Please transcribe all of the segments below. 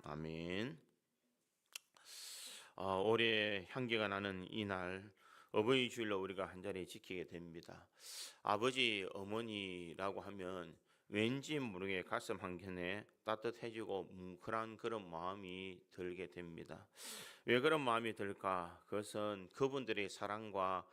아멘. 올해 향기가 나는 이날 어버이 주일로 우리가 한 자리 지키게 됩니다. 아버지, 어머니라고 하면 왠지 모르게 가슴 한켠에 따뜻해지고 뭉클한 그런 마음이 들게 됩니다. 왜 그런 마음이 들까? 그것은 그분들의 사랑과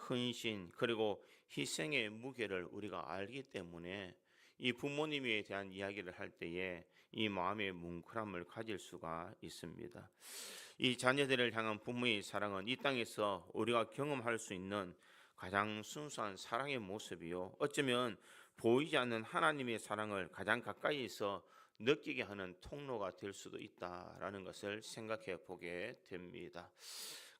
헌신 그리고 희생의 무게를 우리가 알기 때문에 이 부모님에 대한 이야기를 할 때에 이 마음의 뭉클함을 가질 수가 있습니다. 이 자녀들을 향한 부모의 사랑은 이 땅에서 우리가 경험할 수 있는 가장 순수한 사랑의 모습이요. 어쩌면 보이지 않는 하나님의 사랑을 가장 가까이서 느끼게 하는 통로가 될 수도 있다라는 것을 생각해 보게 됩니다.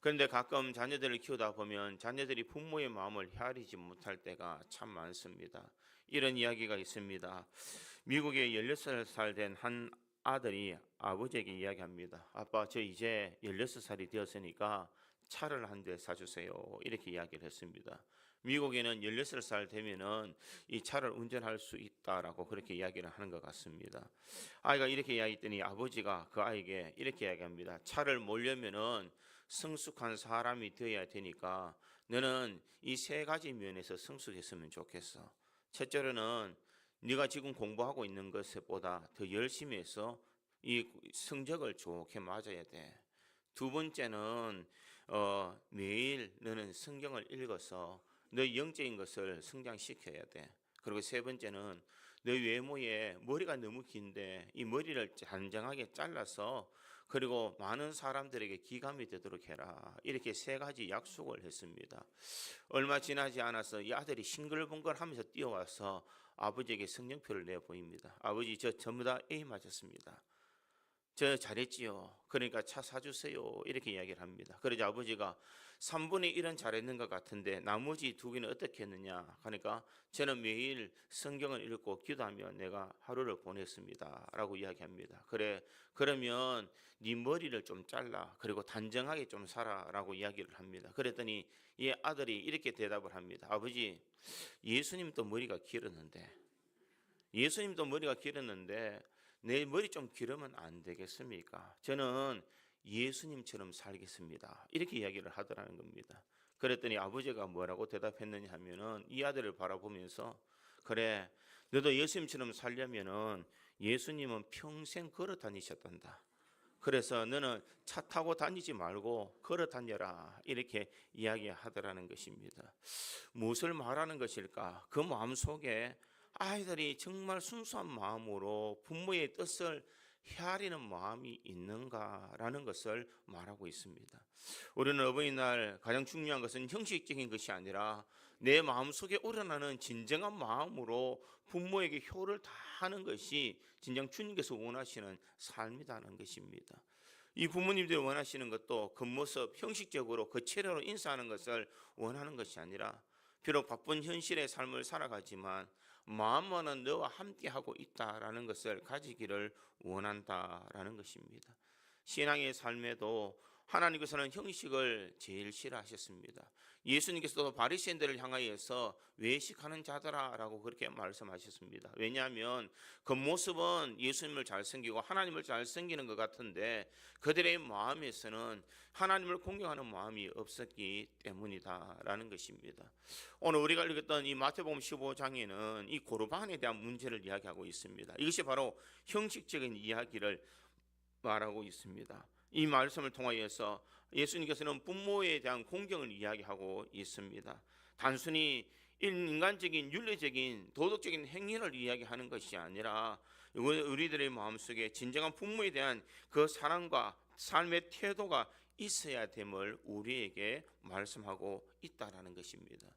그런데 가끔 자녀들을 키우다 보면 자녀들이 부모의 마음을 헤아리지 못할 때가 참 많습니다. 이런 이야기가 있습니다. 미국에 16살 된 한 아들이 아버지에게 이야기합니다. 아빠, 저 이제 16살이 되었으니까 차를 한 대 사주세요. 이렇게 이야기를 했습니다. 미국에는 16살 되면은 이 차를 운전할 수 있다라고 그렇게 이야기를 하는 것 같습니다. 아이가 이렇게 이야기했더니 아버지가 그 아이에게 이렇게 이야기합니다. 차를 몰려면은 성숙한 사람이 되어야 되니까 너는 이 세 가지 면에서 성숙했으면 좋겠어. 첫째로는 네가 지금 공부하고 있는 것보다 더 열심히 해서 이 성적을 좋게 맞아야 돼. 두 번째는 매일 너는 성경을 읽어서 너 영적인 것을 성장시켜야 돼. 그리고 세 번째는 너 외모에 머리가 너무 긴데 이 머리를 단정하게 잘라서 그리고 많은 사람들에게 기감이 되도록 해라. 이렇게 세 가지 약속을 했습니다. 얼마 지나지 않아서 이 아들이 싱글벙글하면서 뛰어와서 아버지에게 성령표를 내 보입니다. 아버지, 저 전부 다 A 맞았습니다. 저 잘했지요. 그러니까 차 사주세요. 이렇게 이야기를 합니다. 그러자 아버지가 3분의 1은 잘했는 것 같은데 나머지 2개는 어떻게 했느냐. 그러니까 저는 매일 성경을 읽고 기도하며 내가 하루를 보냈습니다. 라고 이야기합니다. 그래, 그러면 네 머리를 좀 잘라. 그리고 단정하게 좀 살아. 라고 이야기를 합니다. 그랬더니 이 아들이 이렇게 대답을 합니다. 아버지, 예수님도 머리가 길었는데 내 머리 좀 기르면 안 되겠습니까? 저는 예수님처럼 살겠습니다. 이렇게 이야기를 하더라는 겁니다. 그랬더니 아버지가 뭐라고 대답했느냐 하면은 이 아들을 바라보면서 그래, 너도 예수님처럼 살려면은 예수님은 평생 걸어 다니셨단다. 그래서 너는 차 타고 다니지 말고 걸어 다녀라. 이렇게 이야기하더라는 것입니다. 무엇을 말하는 것일까? 그 마음속에 아이들이 정말 순수한 마음으로 부모의 뜻을 헤아리는 마음이 있는가라는 것을 말하고 있습니다. 우리는 어버이날 가장 중요한 것은 형식적인 것이 아니라 내 마음속에 우러나는 진정한 마음으로 부모에게 효를 다하는 것이 진정 주님께서 원하시는 삶이라는 것입니다. 이 부모님들이 원하시는 것도 겉모습 형식적으로 거체로 인사하는 것을 원하는 것이 아니라 비록 바쁜 현실의 삶을 살아가지만 마음만은 너와 함께하고 있다라는 것을 가지기를 원한다라는 것입니다. 신앙의 삶에도 하나님께서는 형식을 제일 싫어하셨습니다. 예수님께서도 바리새인들을 향하여서 외식하는 자들아라고 그렇게 말씀하셨습니다. 왜냐하면 겉모습은 예수님을 잘 섬기고 하나님을 잘 섬기는 것 같은데 그들의 마음에서는 하나님을 공경하는 마음이 없었기 때문이다라는 것입니다. 오늘 우리가 읽었던 이 마태복음 15장에는 이 고르반에 대한 문제를 이야기하고 있습니다. 이것이 바로 형식적인 이야기를 말하고 있습니다. 이 말씀을 통하여서 예수님께서는 부모에 대한 공경을 이야기하고 있습니다. 단순히 인간적인 윤리적인 도덕적인 행위를 이야기하는 것이 아니라 우리들의 마음속에 진정한 부모에 대한 그 사랑과 삶의 태도가 있어야 됨을 우리에게 말씀하고 있다라는 것입니다.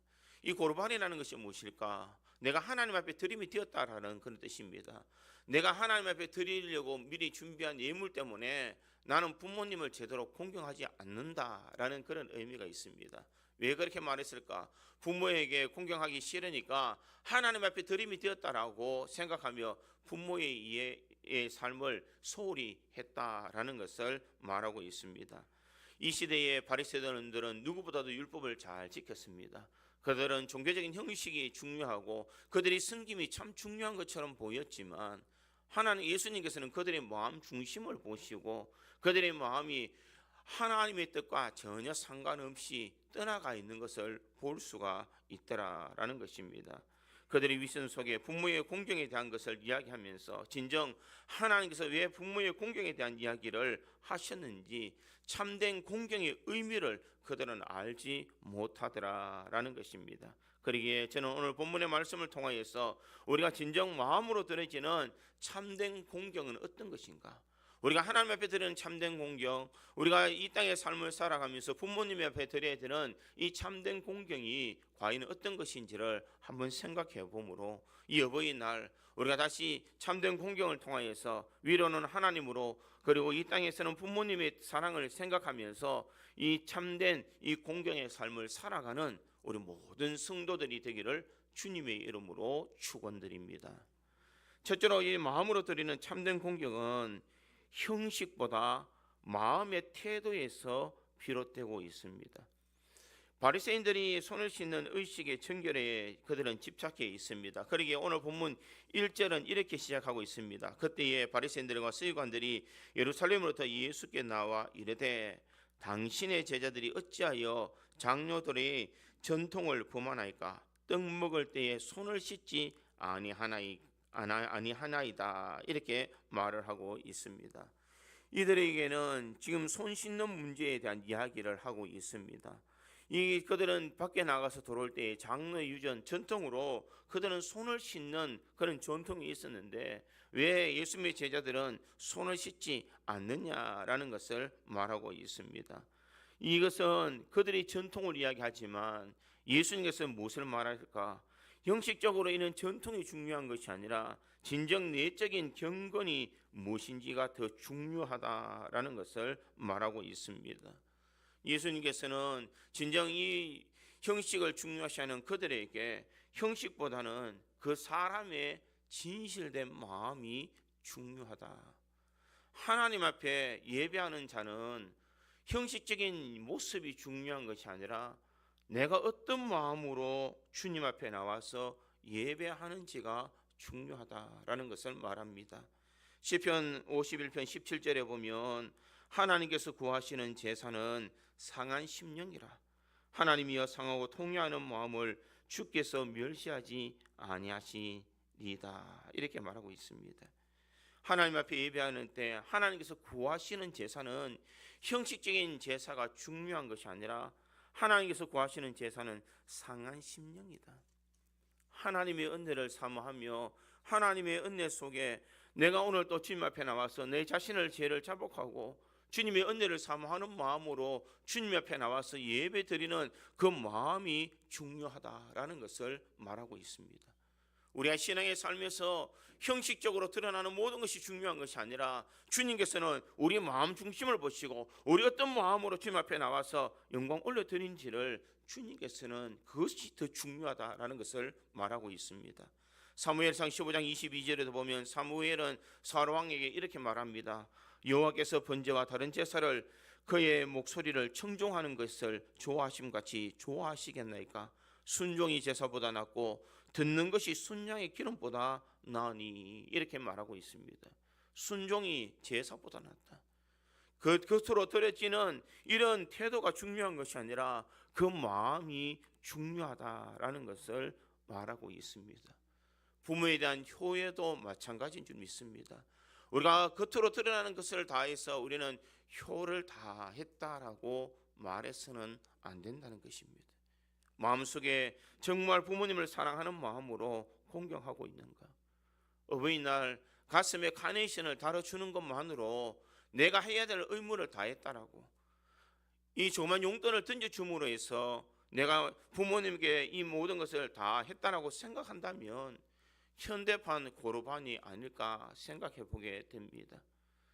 이 고르반이라는 것이 무엇일까? 내가 하나님 앞에 드림이 되었다라는 그런 뜻입니다. 내가 하나님 앞에 드리려고 미리 준비한 예물 때문에 나는 부모님을 제대로 공경하지 않는다라는 그런 의미가 있습니다. 왜 그렇게 말했을까? 부모에게 공경하기 싫으니까 하나님 앞에 드림이 되었다라고 생각하며 부모의 삶을 소홀히 했다라는 것을 말하고 있습니다. 이 시대의 바리새인들은 누구보다도 율법을 잘 지켰습니다. 그들은 종교적인 형식이 중요하고 그들이 섬김이 참 중요한 것처럼 보였지만 하나님 예수님께서는 그들의 마음 중심을 보시고 그들의 마음이 하나님의 뜻과 전혀 상관없이 떠나가 있는 것을 볼 수가 있더라라는 것입니다. 그들의 위선 속에 부모의 공경에 대한 것을 이야기하면서 진정 하나님께서 왜 부모의 공경에 대한 이야기를 하셨는지 참된 공경의 의미를 그들은 알지 못하더라라는 것입니다. 그러기에 저는 오늘 본문의 말씀을 통하여서 우리가 진정 마음으로 드려지는 참된 공경은 어떤 것인가? 우리가 하나님 앞에 드리는 참된 공경, 우리가 이 땅의 삶을 살아가면서 부모님 앞에 드려야 되는 이 참된 공경이 과연 어떤 것인지를 한번 생각해 보므로 이 어버이날 우리가 다시 참된 공경을 통하여서 위로는 하나님으로 그리고 이 땅에서는 부모님의 사랑을 생각하면서 이 참된 이 공경의 삶을 살아가는 우리 모든 성도들이 되기를 주님의 이름으로 축원드립니다. 첫째로 이 마음으로 드리는 참된 공경은 형식보다 마음의 태도에서 비롯되고 있습니다. 바리새인들이 손을 씻는 의식의 청결에 그들은 집착해 있습니다. 그러기에 오늘 본문 1절은 이렇게 시작하고 있습니다. 그때에 바리새인들과 서기관들이 예루살렘으로부터 예수께 나와 이르되 당신의 제자들이 어찌하여 장로들의 전통을 범하나이까? 떡 먹을 때에 손을 씻지 아니하나이다 이렇게 말을 하고 있습니다. 이들에게는 지금 손 씻는 문제에 대한 이야기를 하고 있습니다. 그들은 밖에 나가서 들어올 때 장로의 유전 전통으로 그들은 손을 씻는 그런 전통이 있었는데 왜 예수님의 제자들은 손을 씻지 않느냐라는 것을 말하고 있습니다. 이것은 그들의 전통을 이야기하지만 예수님께서 무엇을 말할까? 형식적으로 이는 전통이 중요한 것이 아니라 진정 내적인 경건이 무엇인지가 더 중요하다라는 것을 말하고 있습니다. 예수님께서는 진정 이 형식을 중요시하는 그들에게 형식보다는 그 사람의 진실된 마음이 중요하다. 하나님 앞에 예배하는 자는 형식적인 모습이 중요한 것이 아니라 내가 어떤 마음으로 주님 앞에 나와서 예배하는지가 중요하다라는 것을 말합니다. 시편 51편 17절에 보면 하나님께서 구하시는 제사는 상한 심령이라 하나님이여 상하고 통회하는 마음을 주께서 멸시하지 아니하시리다 이렇게 말하고 있습니다. 하나님 앞에 예배하는 때 하나님께서 구하시는 제사는 형식적인 제사가 중요한 것이 아니라 하나님께서 구하시는 제사는 상한 심령이다. 하나님의 은혜를 사모하며 하나님의 은혜 속에 내가 오늘 또 주님 앞에 나와서 내 자신을 죄를 자복하고 주님의 은혜를 사모하는 마음으로 주님 앞에 나와서 예배 드리는 그 마음이 중요하다라는 것을 말하고 있습니다. 우리가 신앙의 삶에서 형식적으로 드러나는 모든 것이 중요한 것이 아니라 주님께서는 우리 마음 중심을 보시고 우리 어떤 마음으로 주님 앞에 나와서 영광 올려드린지를 주님께서는 그것이 더 중요하다라는 것을 말하고 있습니다. 사무엘상 15장 22절에도 보면 사무엘은 사울 왕에게 이렇게 말합니다. 여호와께서 번제와 다른 제사를 그의 목소리를 청종하는 것을 좋아하심같이 좋아하시겠나이까? 순종이 제사보다 낫고 듣는 것이 순양의 기름보다 나으니 이렇게 말하고 있습니다. 순종이 제사보다 낫다. 그 겉으로 드려지는 이런 태도가 중요한 것이 아니라 그 마음이 중요하다라는 것을 말하고 있습니다. 부모에 대한 효에도 마찬가지인 줄 믿습니다. 우리가 겉으로 드러나는 것을 다해서 우리는 효를 다했다라고 말해서는 안 된다는 것입니다. 마음속에 정말 부모님을 사랑하는 마음으로 공경하고 있는가? 어버이날 가슴에 카네이션을 달아주는 것만으로 내가 해야 될 의무를 다했다라고 이 조그만 용돈을 던져줌으로 해서 내가 부모님께 이 모든 것을 다 했다라고 생각한다면 현대판 고르반이 아닐까 생각해 보게 됩니다.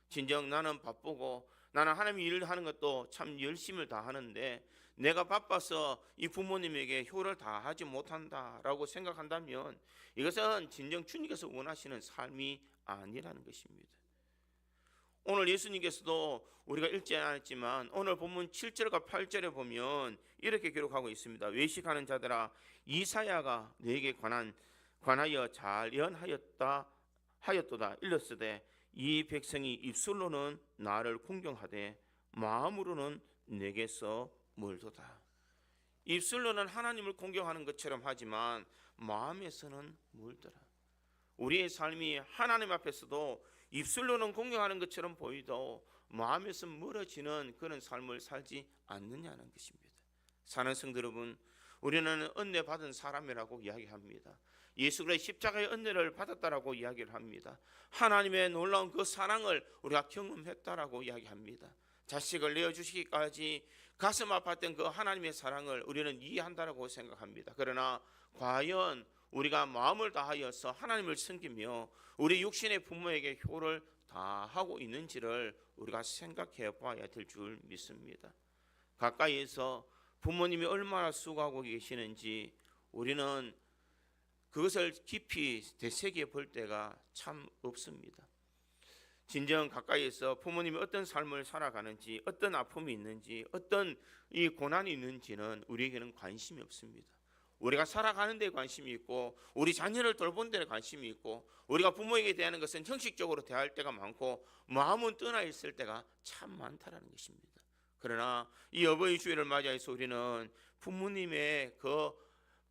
진정 나는 바쁘고 나는 하나님 일을 하는 것도 참 열심을 다하는데 내가 바빠서 이 부모님에게 효를 다하지 못한다라고 생각한다면 이것은 진정 주님께서 원하시는 삶이 아니라는 것입니다. 오늘 예수님께서도 우리가 읽지 않았지만 오늘 본문 7절과 8절에 보면 이렇게 기록하고 있습니다. 외식하는 자들아 이사야가 너에게 관하여 잘 예언하였다 하였도다. 일렀으되 이 백성이 입술로는 나를 공경하되 마음으로는 내게서 멀도다. 입술로는 하나님을 공경하는 것처럼 하지만 마음에서는 멀더라. 우리의 삶이 하나님 앞에서도 입술로는 공경하는 것처럼 보이도 마음에서 멀어지는 그런 삶을 살지 않느냐는 것입니다. 사는 성도 여러분, 우리는 은혜 받은 사람이라고 이야기합니다. 예수 그리스도의 십자가의 은혜를 받았다라고 이야기를 합니다. 하나님의 놀라운 그 사랑을 우리가 경험했다라고 이야기합니다. 자식을 내어주시기까지 가슴 아팠던 그 하나님의 사랑을 우리는 이해한다라고 생각합니다. 그러나 과연 우리가 마음을 다하여서 하나님을 섬기며 우리 육신의 부모에게 효를 다하고 있는지를 우리가 생각해 봐야 될 줄 믿습니다. 가까이에서 부모님이 얼마나 수고하고 계시는지 우리는 그것을 깊이 되새겨 볼 때가 참 없습니다. 진정 가까이에서 부모님이 어떤 삶을 살아가는지, 어떤 아픔이 있는지, 어떤 이 고난이 있는지는 우리에게는 관심이 없습니다. 우리가 살아가는 데 관심이 있고 우리 자녀를 돌보는 데 관심이 있고 우리가 부모에게 대하는 것은 형식적으로 대할 때가 많고 마음은 떠나 있을 때가 참 많다라는 것입니다. 그러나 이 어버이 주일을 맞이해서 우리는 부모님의 그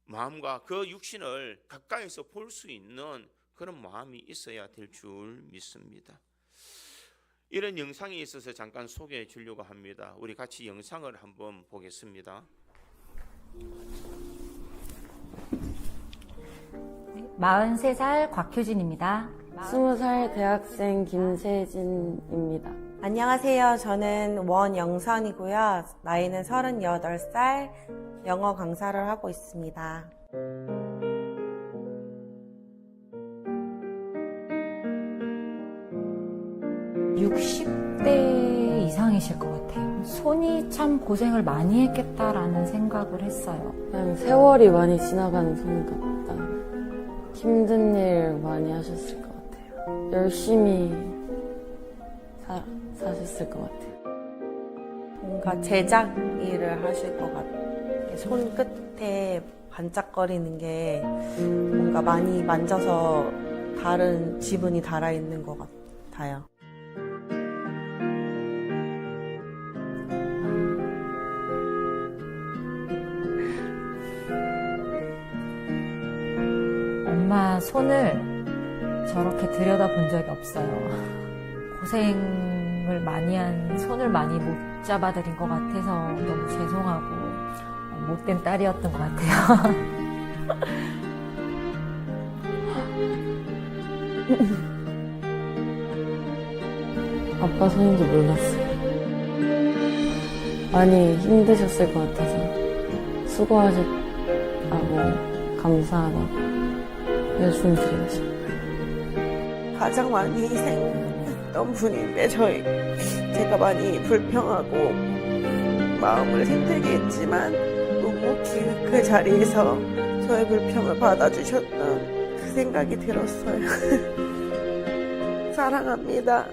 마음과 그 육신을 가까이서 볼 수 있는 그런 마음이 있어야 될 줄 믿습니다. 이런 영상이 있어서 잠깐 소개해 주려고 합니다. 우리 같이 영상을 한번 보겠습니다. 43살 곽효진입니다. 20살 대학생 김세진입니다. 안녕하세요. 저는 원영선이고요. 나이는 38살, 영어 강사를 하고 있습니다. 60대 이상이실 것 같아요. 손이 참 고생을 많이 했겠다라는 생각을 했어요. 그냥 세월이 많이 지나가는 손 같다. 힘든 일 많이 하셨을 것 같아요. 열심히 사셨을 것 같아요. 뭔가 제작 일을 하실 것 같아요. 손끝에 반짝거리는 게 뭔가 많이 만져서 다른 지분이 달아있는 것 같아요. 엄마 손을 저렇게 들여다본 적이 없어요. 고생을 많이 한 손을 많이 못 잡아드린 것 같아서 너무 죄송하고 못된 딸이었던 것 같아요. 아빠 손인 줄 몰랐어요. 많이 힘드셨을 것 같아서 수고하셨다고 감사하다고 말씀드리고 싶어요. 가장 많이 희생했던 분인데 제가 많이 불평하고 마음을 힘들게 했지만 묵묵히 그 자리에서 저의 불평을 받아주셨던 그 생각이 들었어요. 사랑합니다.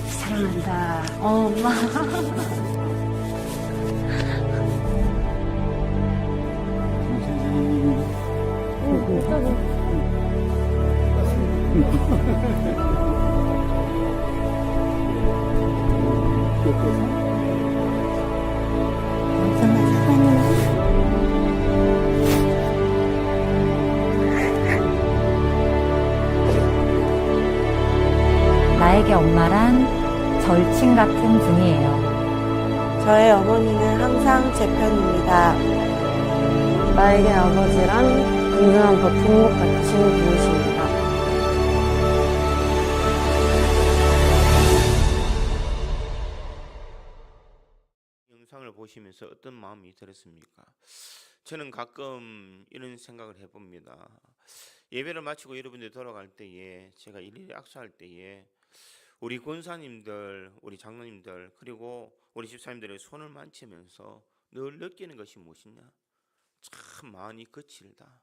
사랑한다. 엄마. 나에게 엄마란 절친 같은 분이에요. 저의 어머니는 항상 제 편입니다. 나에게 아버지란 든든한 버팀목 같으신 분이십니다. 영상을 보시면서 어떤 마음이 들었습니까? 저는 가끔 이런 생각을 해봅니다. 예배를 마치고 여러분들이 돌아갈 때에 제가 일일이 악수할 때에 우리 권사님들, 우리 장로님들 그리고 우리 집사님들의 손을 만지면서 늘 느끼는 것이 무엇이냐? 참 많이 거칠다.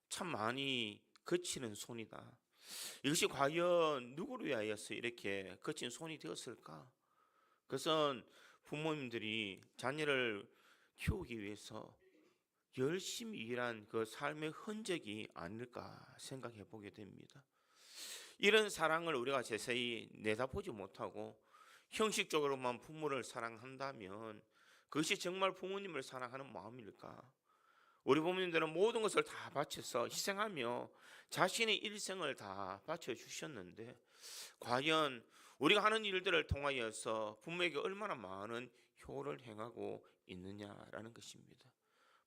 참 많이 거치는 손이다. 이것이 과연 누구를 위하여서 이렇게 거친 손이 되었을까? 그것은 부모님들이 자녀를 키우기 위해서 열심히 일한 그 삶의 흔적이 아닐까 생각해 보게 됩니다. 이런 사랑을 우리가 자세히 내다보지 못하고 형식적으로만 부모를 사랑한다면 그것이 정말 부모님을 사랑하는 마음일까? 우리 부모님들은 모든 것을 다 바쳐서 희생하며 자신의 일생을 다 바쳐주셨는데 과연 우리가 하는 일들을 통하여서 부모에게 얼마나 많은 효를 행하고 있느냐라는 것입니다.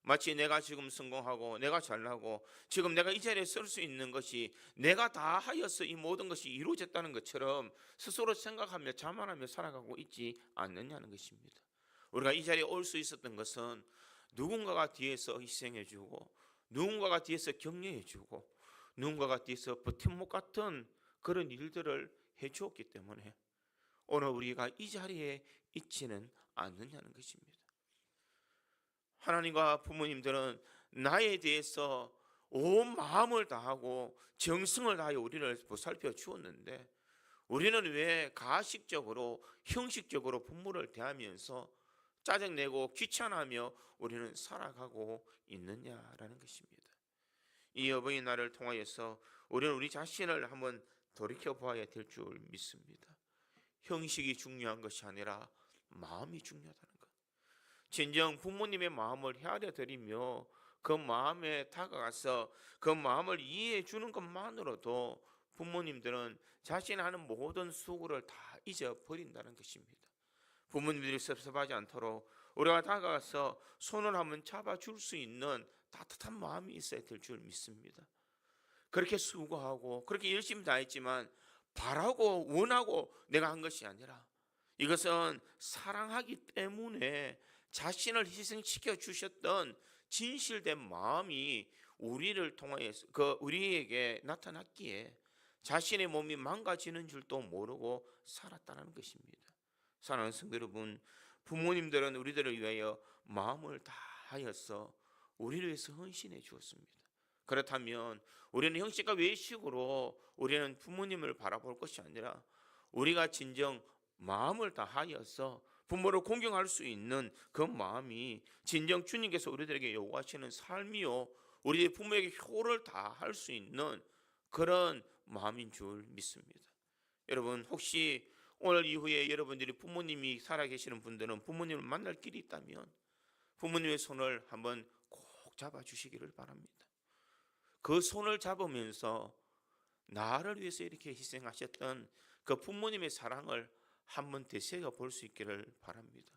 마치 내가 지금 성공하고 내가 잘나고 지금 내가 이 자리에 설 수 있는 것이 내가 다 하여서 이 모든 것이 이루어졌다는 것처럼 스스로 생각하며 자만하며 살아가고 있지 않느냐는 것입니다. 우리가 이 자리에 올 수 있었던 것은 누군가가 뒤에서 희생해주고 누군가가 뒤에서 격려해주고 누군가가 뒤에서 버팀목 같은 그런 일들을 해주었기 때문에 오늘 우리가 이 자리에 있지는 않느냐는 것입니다. 하나님과 부모님들은 나에 대해서 온 마음을 다하고 정성을 다하여 우리를 보살펴 주었는데 우리는 왜 가식적으로 형식적으로 부모를 대하면서 짜증내고 귀찮아하며 우리는 살아가고 있느냐라는 것입니다. 이 어버이날을 통하여서 우리는 우리 자신을 한번 돌이켜봐야 될 줄 믿습니다. 형식이 중요한 것이 아니라 마음이 중요하다는 것. 진정 부모님의 마음을 헤아려 드리며 그 마음에 다가가서 그 마음을 이해해 주는 것만으로도 부모님들은 자신이 하는 모든 수고를 다 잊어버린다는 것입니다. 부모님들이 섭섭하지 않도록 우리가 다가가서 손을 한번 잡아줄 수 있는 따뜻한 마음이 있어야 될 줄 믿습니다. 그렇게 수고하고 그렇게 열심히 다했지만 바라고 원하고 내가 한 것이 아니라 이것은 사랑하기 때문에 자신을 희생시켜 주셨던 진실된 마음이 우리를 통하여서 우리에게 나타났기에 자신의 몸이 망가지는 줄도 모르고 살았다는 것입니다. 사랑하는 성도 여러분, 부모님들은 우리들을 위하여 마음을 다하여서 우리를 위해서 헌신해 주었습니다. 그렇다면 우리는 형식과 외식으로 우리는 부모님을 바라볼 것이 아니라 우리가 진정 마음을 다하여서 부모를 공경할 수 있는 그 마음이 진정 주님께서 우리들에게 요구하시는 삶이요 우리 부모에게 효를 다할 수 있는 그런 마음인 줄 믿습니다. 여러분 혹시 오늘 이후에 여러분들이 부모님이 살아계시는 분들은 부모님을 만날 길이 있다면 부모님의 손을 한번 꼭 잡아주시기를 바랍니다. 그 손을 잡으면서 나를 위해서 이렇게 희생하셨던 그 부모님의 사랑을 한번 되새겨 볼 수 있기를 바랍니다.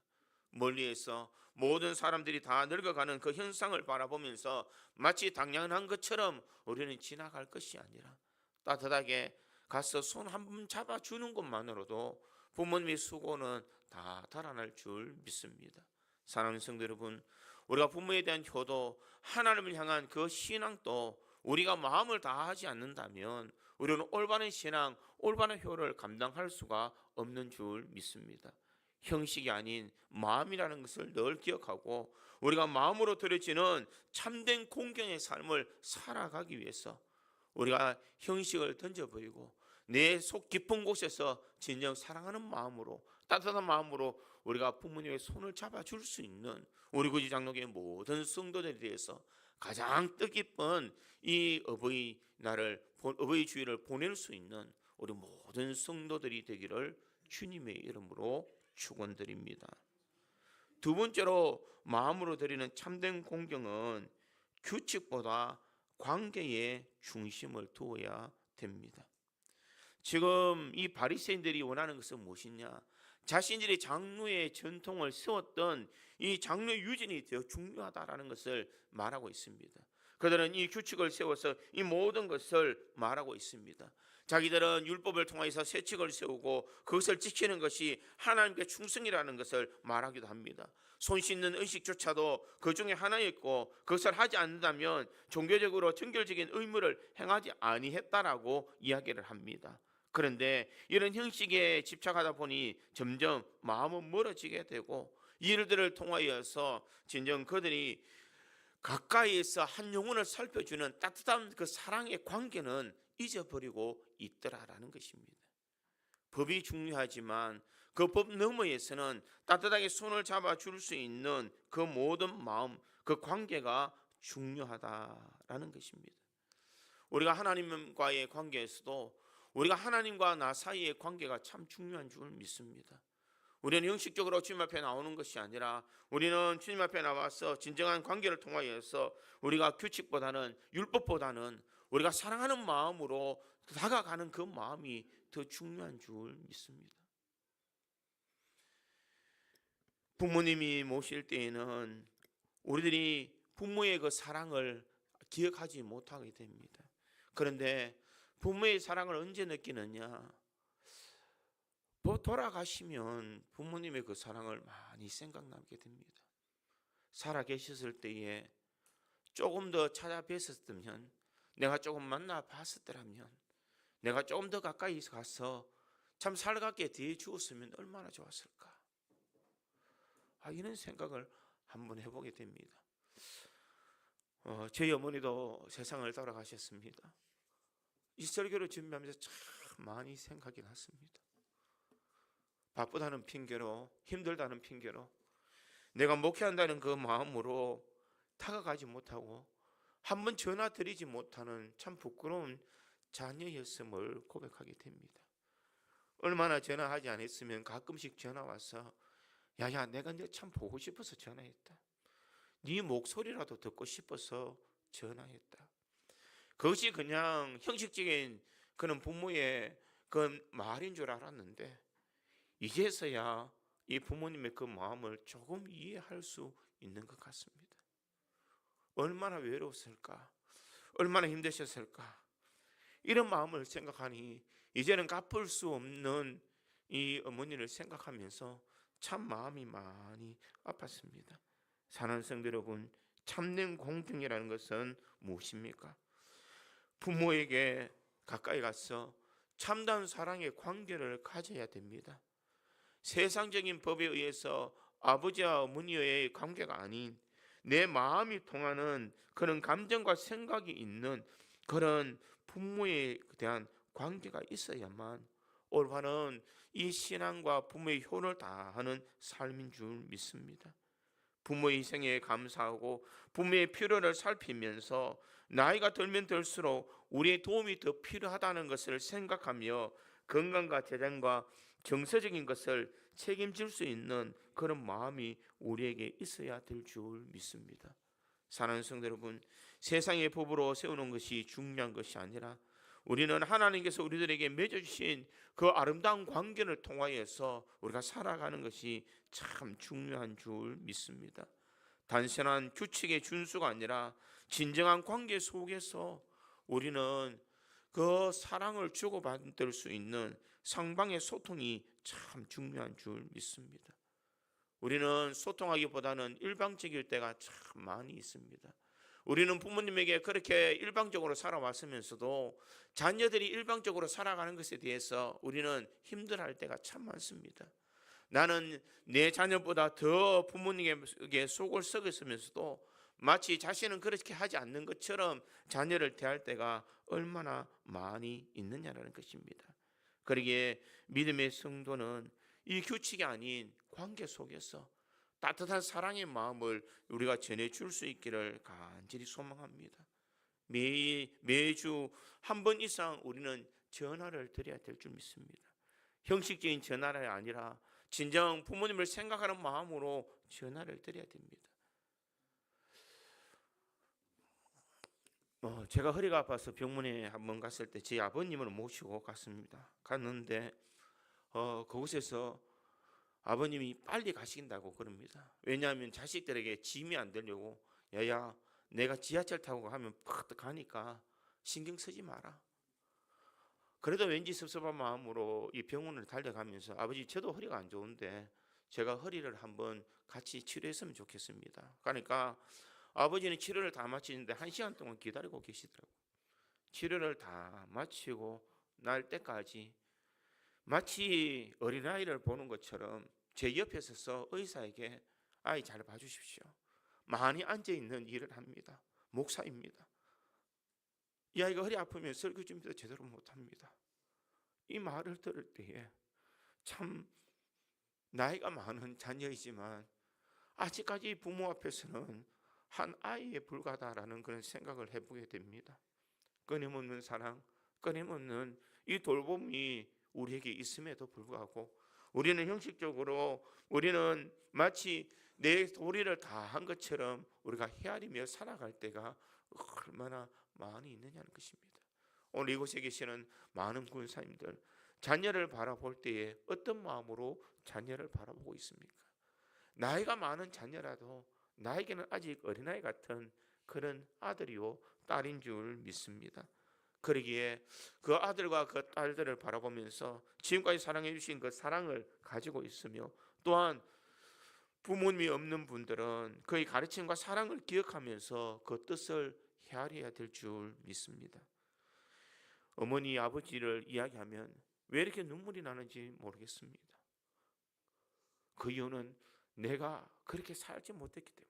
멀리에서 모든 사람들이 다 늙어가는 그 현상을 바라보면서 마치 당연한 것처럼 우리는 지나갈 것이 아니라 따뜻하게 가서 손 한 번 잡아주는 것만으로도 부모님의 수고는 다 달아날 줄 믿습니다. 사랑하는 성도 여러분, 우리가 부모에 대한 효도, 하나님을 향한 그 신앙도 우리가 마음을 다하지 않는다면 우리는 올바른 신앙, 올바른 효를 감당할 수가 없는 줄 믿습니다. 형식이 아닌 마음이라는 것을 늘 기억하고 우리가 마음으로 드려지는 참된 공경의 삶을 살아가기 위해서 우리가 형식을 던져버리고 내 속 깊은 곳에서 진정 사랑하는 마음으로 따뜻한 마음으로 우리가 부모님의 손을 잡아줄 수 있는 우리 구지 장로교의 모든 성도들에 대해서 가장 뜻깊은 이 어버이날을 어버이 주일을 보낼 수 있는 우리 모든 성도들이 되기를 주님의 이름으로 축원드립니다. 두 번째로 마음으로 드리는 참된 공경은 규칙보다 관계에 중심을 두어야 됩니다. 지금 이 바리새인들이 원하는 것은 무엇이냐? 자신들이 장로의 전통을 세웠던 이 장로 유진이 되어 중요하다라는 것을 말하고 있습니다. 그들은 이 규칙을 세워서 이 모든 것을 말하고 있습니다. 자기들은 율법을 통해서 세칙을 세우고 그것을 지키는 것이 하나님께 충성이라는 것을 말하기도 합니다. 손 씻는 의식조차도 그 중에 하나였고 그것을 하지 않는다면 종교적으로 정결적인 의무를 행하지 아니했다라고 이야기를 합니다. 그런데 이런 형식에 집착하다 보니 점점 마음은 멀어지게 되고 이 일들을 통하여서 진정 그들이 가까이에서 한 영혼을 살펴주는 따뜻한 그 사랑의 관계는 잊어버리고 있더라라는 것입니다. 법이 중요하지만 그 법 너머에서는 따뜻하게 손을 잡아줄 수 있는 그 모든 마음, 그 관계가 중요하다라는 것입니다. 우리가 하나님과의 관계에서도 우리가 하나님과 나 사이의 관계가 참 중요한 줄 믿습니다. 우리는 형식적으로 주님 앞에 나오는 것이 아니라 우리는 주님 앞에 나와서 진정한 관계를 통하여서 우리가 규칙보다는 율법보다는 우리가 사랑하는 마음으로 다가가는 그 마음이 더 중요한 줄 믿습니다. 부모님이 모실 때에는 우리들이 부모의 그 사랑을 기억하지 못하게 됩니다. 그런데 부모의 사랑을 언제 느끼느냐? 돌아가시면 부모님의 그 사랑을 많이 생각나게 됩니다. 살아 계셨을 때에 조금 더 찾아뵀었다면, 내가 조금 만나 봤었더라면, 내가 조금 더 가까이 가서 참 살갑게 대해 주었으면 얼마나 좋았을까? 이런 생각을 한번 해보게 됩니다. 저희 어머니도 세상을 돌아가셨습니다. 이 설교를 준비하면서 참 많이 생각이 났습니다. 바쁘다는 핑계로, 힘들다는 핑계로 내가 목회한다는 그 마음으로 다가가지 못하고 한번 전화 드리지 못하는 참 부끄러운 자녀였음을 고백하게 됩니다. 얼마나 전화하지 않았으면 가끔씩 전화 와서 야야, 내가 너 참 보고 싶어서 전화했다. 네 목소리라도 듣고 싶어서 전화했다. 그것이 그냥 형식적인 그런 부모의 그 말인 줄 알았는데 이제서야 이 부모님의 그 마음을 조금 이해할 수 있는 것 같습니다. 얼마나 외로웠을까? 얼마나 힘드셨을까? 이런 마음을 생각하니 이제는 갚을 수 없는 이 어머니를 생각하면서 참 마음이 많이 아팠습니다. 사랑하는 성도 여러분, 참된 공경이라는 것은 무엇입니까? 부모에게 가까이 가서 참다운 사랑의 관계를 가져야 됩니다. 세상적인 법에 의해서 아버지와 어머니의 관계가 아닌 내 마음이 통하는 그런 감정과 생각이 있는 그런 부모에 대한 관계가 있어야만 올바른 이 신앙과 부모의 효를 다하는 삶인 줄 믿습니다. 부모의 희생에 감사하고 부모의 필요를 살피면서 나이가 들면 들수록 우리의 도움이 더 필요하다는 것을 생각하며 건강과 재정과 정서적인 것을 책임질 수 있는 그런 마음이 우리에게 있어야 될 줄 믿습니다. 사랑하는 성도 여러분, 세상의 법으로 세우는 것이 중요한 것이 아니라 우리는 하나님께서 우리들에게 맺어주신 그 아름다운 관계를 통하여서 우리가 살아가는 것이 참 중요한 줄 믿습니다. 단순한 규칙의 준수가 아니라 진정한 관계 속에서 우리는 그 사랑을 주고받을 수 있는 상방의 소통이 참 중요한 줄 믿습니다. 우리는 소통하기보다는 일방적일 때가 참 많이 있습니다. 우리는 부모님에게 그렇게 일방적으로 살아왔으면서도 자녀들이 일방적으로 살아가는 것에 대해서 우리는 힘들어할 때가 참 많습니다. 나는 내 자녀보다 더 부모님에게 속을 썩였으면서도 마치 자신은 그렇게 하지 않는 것처럼 자녀를 대할 때가 얼마나 많이 있느냐라는 것입니다. 그러기에 믿음의 성도는 이 규칙이 아닌 관계 속에서 따뜻한 사랑의 마음을 우리가 전해줄 수 있기를 간절히 소망합니다. 매주 한 번 이상 우리는 전화를 드려야 될 줄 믿습니다. 형식적인 전화가 아니라 진정 부모님을 생각하는 마음으로 전화를 드려야 됩니다. 제가 허리가 아파서 병원에 한번 갔을 때 제 아버님을 모시고 갔습니다. 갔는데 그곳에서 아버님이 빨리 가신다고 그럽니다. 왜냐하면 자식들에게 짐이 안 되려고 야야 내가 지하철 타고 가면 팍 가니까 신경 쓰지 마라. 그래도 왠지 섭섭한 마음으로 이 병원을 달려가면서 아버지 저도 허리가 안 좋은데 제가 허리를 한번 같이 치료했으면 좋겠습니다. 그러니까 아버지는 치료를 다 마치는데 1시간 동안 기다리고 계시더라고요. 치료를 다 마치고 날 때까지 마치 어린아이를 보는 것처럼 제 옆에 서서 의사에게 아이 잘 봐주십시오. 많이 앉아있는 일을 합니다. 목사입니다. 이 아이가 허리 아프면 설교 준비도 제대로 못합니다. 이 말을 들을 때에 참 나이가 많은 자녀이지만 아직까지 부모 앞에서는 한 아이에 불과하다라는 그런 생각을 해보게 됩니다. 끊임없는 사랑, 끊임없는 이 돌봄이 우리에게 있음에도 불구하고 우리는 형식적으로 우리는 마치 내 도리를 다 한 것처럼 우리가 헤아리며 살아갈 때가 얼마나 많이 있느냐는 것입니다. 오늘 이곳에 계시는 많은 군사님들, 자녀를 바라볼 때에 어떤 마음으로 자녀를 바라보고 있습니까? 나이가 많은 자녀라도 나에게는 아직 어린아이 같은 그런 아들이요 딸인 줄 믿습니다. 그러기에 그 아들과 그 딸들을 바라보면서 지금까지 사랑해 주신 그 사랑을 가지고 있으며, 또한 부모님이 없는 분들은 그의 가르침과 사랑을 기억하면서 그 뜻을 헤아려야 될 줄 믿습니다. 어머니 아버지를 이야기하면 왜 이렇게 눈물이 나는지 모르겠습니다. 그 이유는 내가 그렇게 살지 못했기 때문에,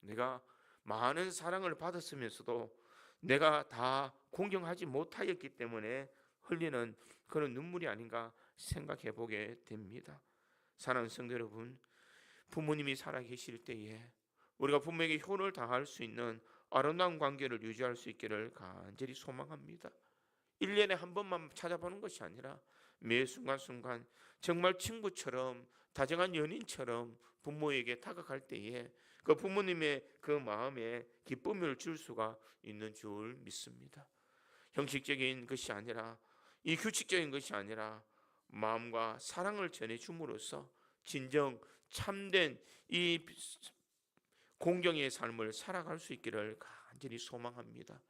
내가 많은 사랑을 받았으면서도 내가 다 공경하지 못하였기 때문에 흘리는 그런 눈물이 아닌가 생각해 보게 됩니다. 사랑하는 성도 여러분, 부모님이 살아계실 때에 우리가 부모에게 효를 다할 수 있는 아름다운 관계를 유지할 수 있기를 간절히 소망합니다. 1년에 한 번만 찾아보는 것이 아니라 매 순간순간 정말 친구처럼, 다정한 연인처럼 부모에게 다가갈 때에 그 부모님의 그 마음에 기쁨을 줄 수가 있는 줄 믿습니다. 형식적인 것이 아니라, 이 규칙적인 것이 아니라 마음과 사랑을 전해줌으로써 진정 참된 이 공경의 삶을 살아갈 수 있기를 간절히 소망합니다.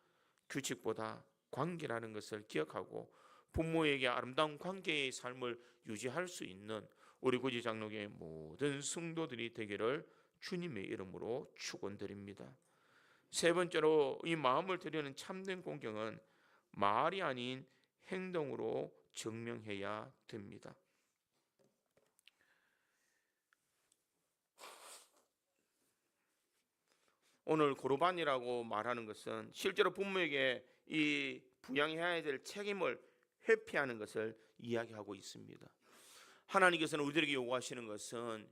규칙보다 관계라는 것을 기억하고 부모에게 아름다운 관계의 삶을 유지할 수 있는 우리 구지 장로교의 모든 성도들이 되기를 주님의 이름으로 축원드립니다. 세 번째로, 이 마음을 드리는 참된 공경은 말이 아닌 행동으로 증명해야 됩니다. 오늘 고르반이라고 말하는 것은 실제로 부모에게 이 부양해야 될 책임을 회피하는 것을 이야기하고 있습니다. 하나님께서는 우리들에게 요구하시는 것은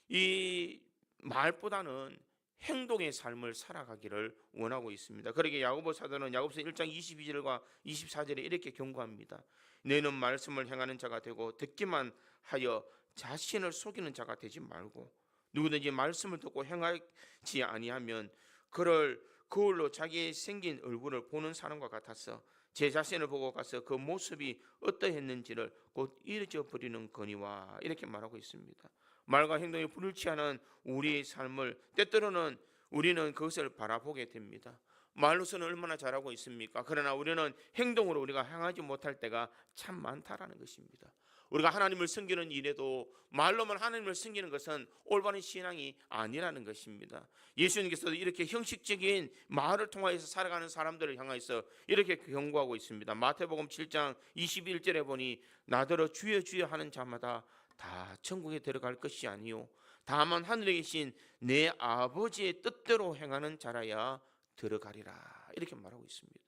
이 말보다는 행동의 삶을 살아가기를 원하고 있습니다. 그러기에 야고보 사도는 야고보서 1장 22절과 24절에 이렇게 경고합니다. 너희는 말씀을 행하는 자가 되고 듣기만 하여 자신을 속이는 자가 되지 말고, 누구든지 말씀을 듣고 행하지 아니하면 그걸로 자기의 생긴 얼굴을 보는 사람과 같아서 제 자신을 보고 가서 그 모습이 어떠했는지를 곧 잊어버리는 거니와, 이렇게 말하고 있습니다. 말과 행동이 불일치하는 우리의 삶을 때때로는 우리는 그것을 바라보게 됩니다. 말로서는 얼마나 잘하고 있습니까? 그러나 우리는 행동으로 우리가 행하지 못할 때가 참 많다라는 것입니다. 우리가 하나님을 섬기는 일에도 말로만 하나님을 섬기는 것은 올바른 신앙이 아니라는 것입니다. 예수님께서도 이렇게 형식적인 말을 통하여서 살아가는 사람들을 향해서 이렇게 경고하고 있습니다. 마태복음 7장 21절에 보니 나더러 주여 주여 하는 자마다 다 천국에 들어갈 것이 아니요 다만 하늘에 계신 내 아버지의 뜻대로 행하는 자라야 들어가리라, 이렇게 말하고 있습니다.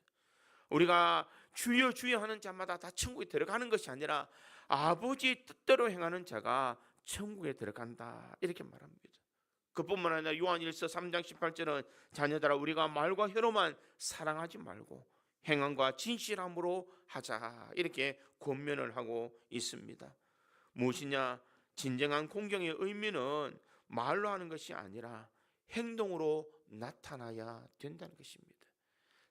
우리가 주여 주여 하는 자마다 다 천국에 들어가는 것이 아니라 아버지의 뜻대로 행하는 자가 천국에 들어간다, 이렇게 말합니다. 그뿐만 아니라 요한일서 3장 18절은 자녀들아 우리가 말과 혀로만 사랑하지 말고 행함과 진실함으로 하자, 이렇게 권면을 하고 있습니다. 무엇이냐? 진정한 공경의 의미는 말로 하는 것이 아니라 행동으로 나타나야 된다는 것입니다.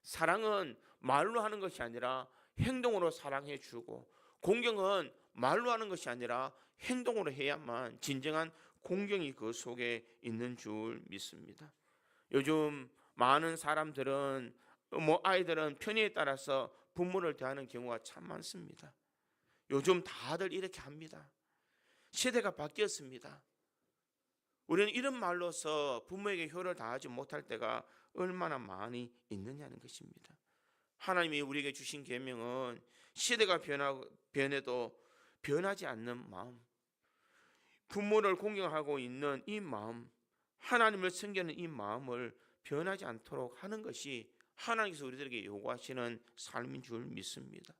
사랑은 말로 하는 것이 아니라 행동으로 사랑해 주고, 공경은 말로 하는 것이 아니라 행동으로 해야만 진정한 공경이 그 속에 있는 줄 믿습니다. 요즘 많은 사람들은 아이들은 편의에 따라서 부모를 대하는 경우가 참 많습니다. 요즘 다들 이렇게 합니다. 시대가 바뀌었습니다. 우리는 이런 말로서 부모에게 효를 다하지 못할 때가 얼마나 많이 있느냐는 것입니다. 하나님이 우리에게 주신 계명은 시대가 변해도 변하지 않는 마음, 부모를 공경하고 있는 이 마음, 하나님을 섬기는 이 마음을 변하지 않도록 하는 것이 하나님께서 우리들에게 요구하시는 삶인 줄 믿습니다.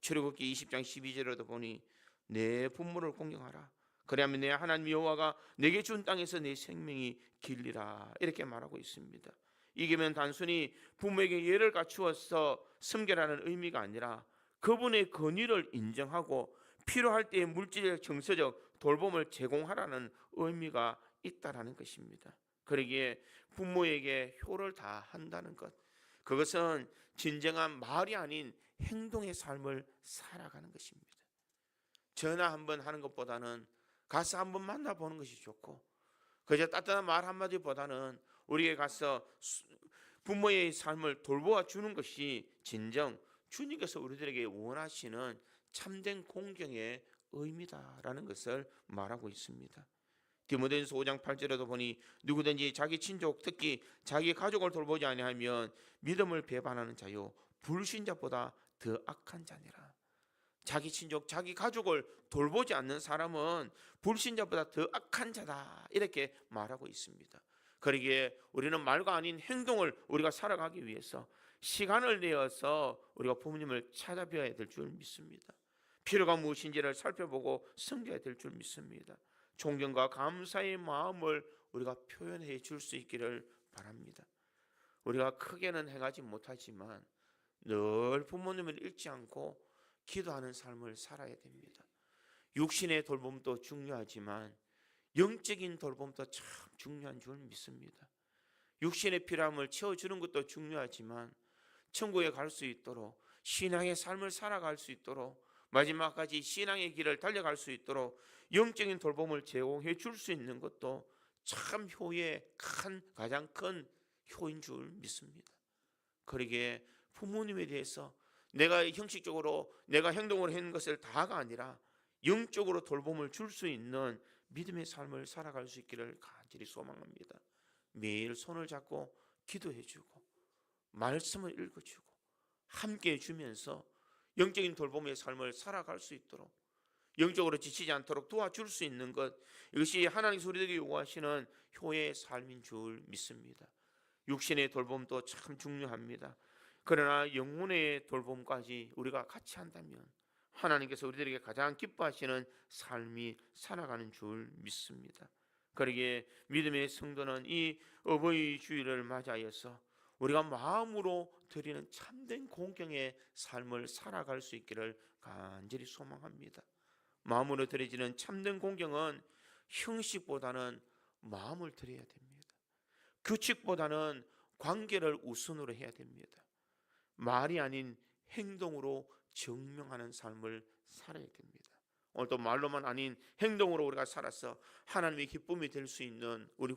출애굽기 20장 12절에도 보니 내 부모를 공경하라, 그래야면 내 하나님 여호와가 내게 준 땅에서 내 생명이 길리라 이렇게 말하고 있습니다. 이게면 단순히 부모에게 예를 갖추어서 섬겨라는 의미가 아니라 그분의 권위를 인정하고 필요할 때의 물질적 정서적 돌봄을 제공하라는 의미가 있다라는 것입니다. 그러기에 부모에게 효를 다한다는 것, 그것은 진정한 말이 아닌 행동의 삶을 살아가는 것입니다. 전화 한번 하는 것보다는 가서 한번 만나보는 것이 좋고, 그저 따뜻한 말 한마디보다는 우리에게 가서 부모의 삶을 돌보아 주는 것이 진정 주님께서 우리들에게 원하시는 참된 공경의 의미다라는 것을 말하고 있습니다. 디모데전서 5장 8절에도 보니 누구든지 자기 친족 특히 자기 가족을 돌보지 아니하면 믿음을 배반하는 자요 불신자보다 더 악한 자니라. 자기 친족, 자기 가족을 돌보지 않는 사람은 불신자보다 더 악한 자다 이렇게 말하고 있습니다. 그러기에 우리는 말과 아닌 행동을 우리가 살아가기 위해서 시간을 내어서 우리가 부모님을 찾아뵈야 될 줄 믿습니다. 필요가 무엇인지를 살펴보고 섬겨야 될 줄 믿습니다. 존경과 감사의 마음을 우리가 표현해 줄 수 있기를 바랍니다. 우리가 크게는 행하지 못하지만 늘 부모님을 잃지 않고 기도하는 삶을 살아야 됩니다. 육신의 돌봄도 중요하지만 영적인 돌봄도 참 중요한 줄 믿습니다. 육신의 필요함을 채워주는 것도 중요하지만 천국에 갈 수 있도록 신앙의 삶을 살아갈 수 있도록 마지막까지 신앙의 길을 달려갈 수 있도록 영적인 돌봄을 제공해 줄 수 있는 것도 참 효의 가장 큰 효인 줄 믿습니다. 그러기에 부모님에 대해서 내가 형식적으로 내가 행동을 하는 것을 다가 아니라 영적으로 돌봄을 줄 수 있는 믿음의 삶을 살아갈 수 있기를 간절히 소망합니다. 매일 손을 잡고 기도해주고 말씀을 읽어주고 함께 해주면서 영적인 돌봄의 삶을 살아갈 수 있도록 영적으로 지치지 않도록 도와줄 수 있는 것, 이것이 하나님께서 우리에게 요구하시는 효의 삶인 줄 믿습니다. 육신의 돌봄도 참 중요합니다. 그러나 영혼의 돌봄까지 우리가 같이 한다면 하나님께서 우리들에게 가장 기뻐하시는 삶이 살아가는 줄 믿습니다. 그러기에 믿음의 성도는 이 어버이 주일을 맞이하여서 우리가 마음으로 드리는 참된 공경의 삶을 살아갈 수 있기를 간절히 소망합니다. 마음으로 드려지는 참된 공경은 형식보다는 마음을 드려야 됩니다. 규칙보다는 관계를 우선으로 해야 됩니다. 말이 아닌 행동으로 증명하는 삶을 살아야 됩니다. 오늘도 말로만 아닌 행동으로 우리가 살아서 하나님의 기쁨이 될 수 있는 우리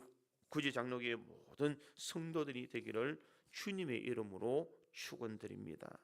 구지 장로교의 모든 성도들이 되기를 주님의 이름으로 축원드립니다.